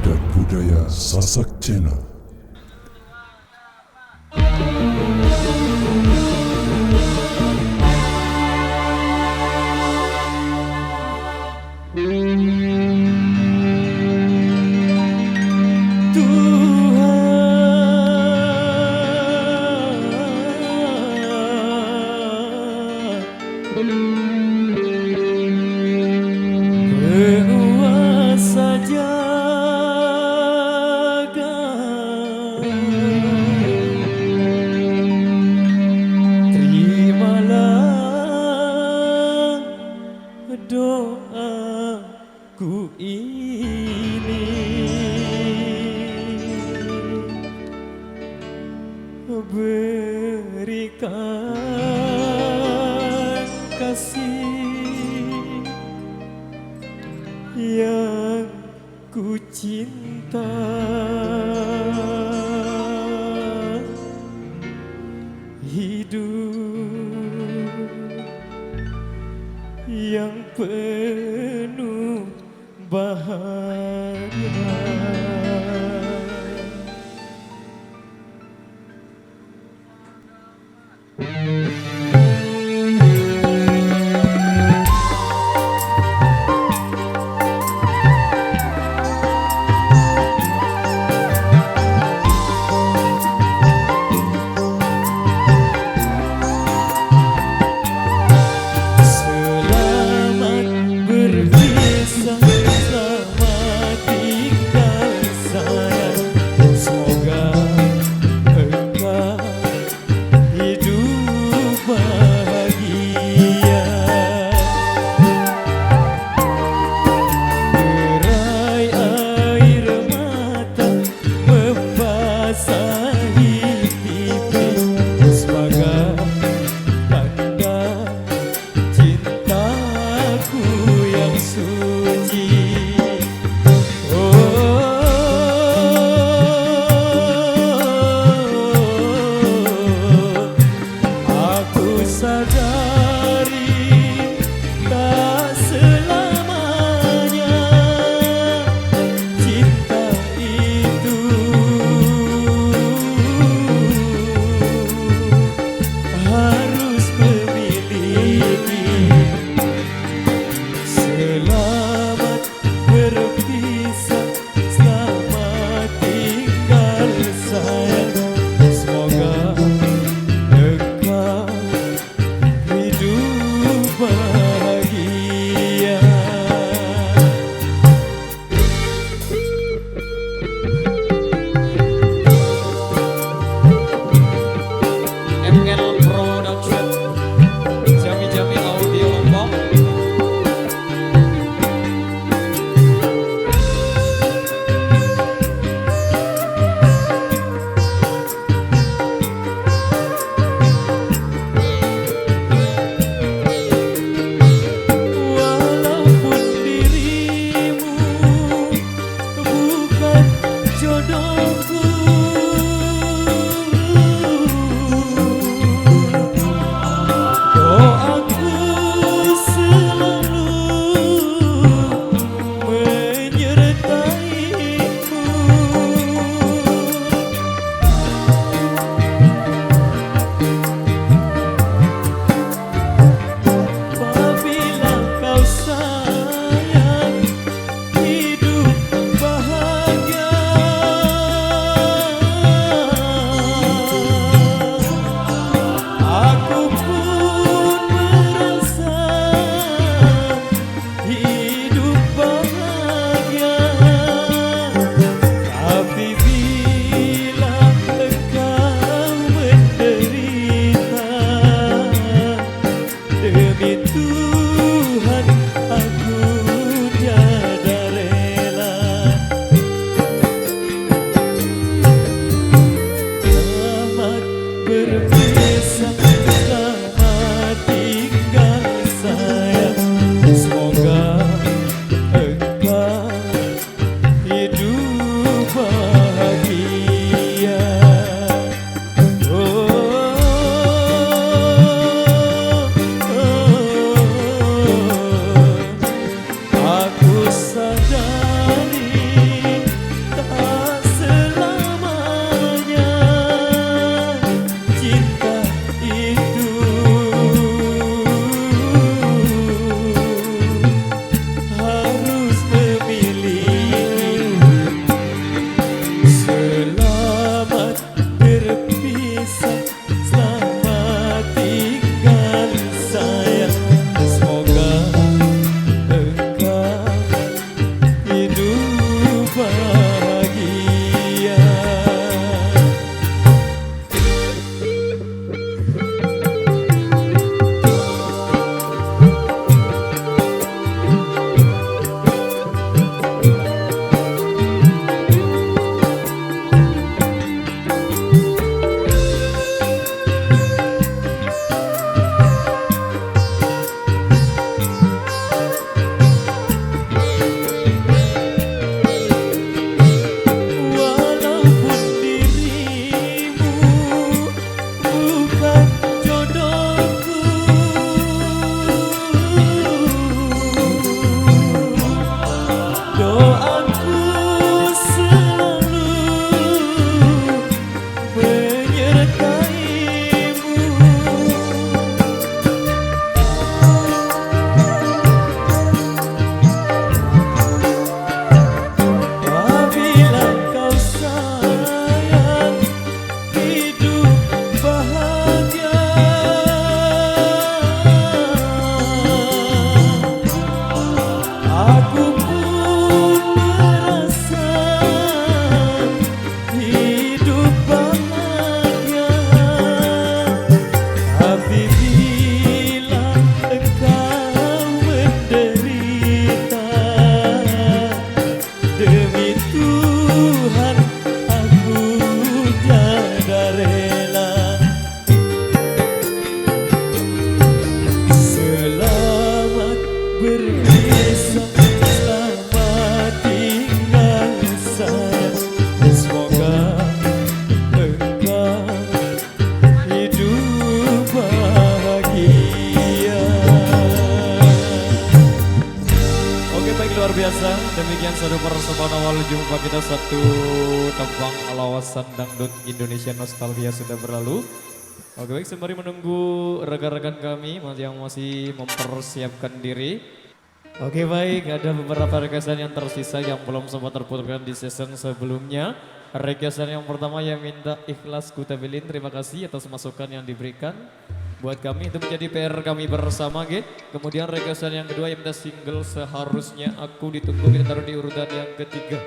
dan budaya Sasak Channel. Penguasa jagat, terimalah doaku ini. Berikan kasih yang ku cinta, hidup yang penuh bahagia. Selamat berpisah, selamat tinggal demikian satu persembahan awal jumpa kita, satu tembang lawasan dangdut Indonesia nostalgia sudah berlalu. Oke baik, sembari menunggu rekan-rekan kami yang masih mempersiapkan diri. Oke baik, ada beberapa requestan yang tersisa yang belum sempat terputarkan di season sebelumnya. Requestan yang pertama yang minta Ikhlas Kutabilin, terima kasih atas masukan yang diberikan buat kami, itu menjadi PR kami bersama gitu. Kemudian requestan yang kedua yang minta single Seharusnya Aku Ditunggu, kita taruh di urutan yang ketiga.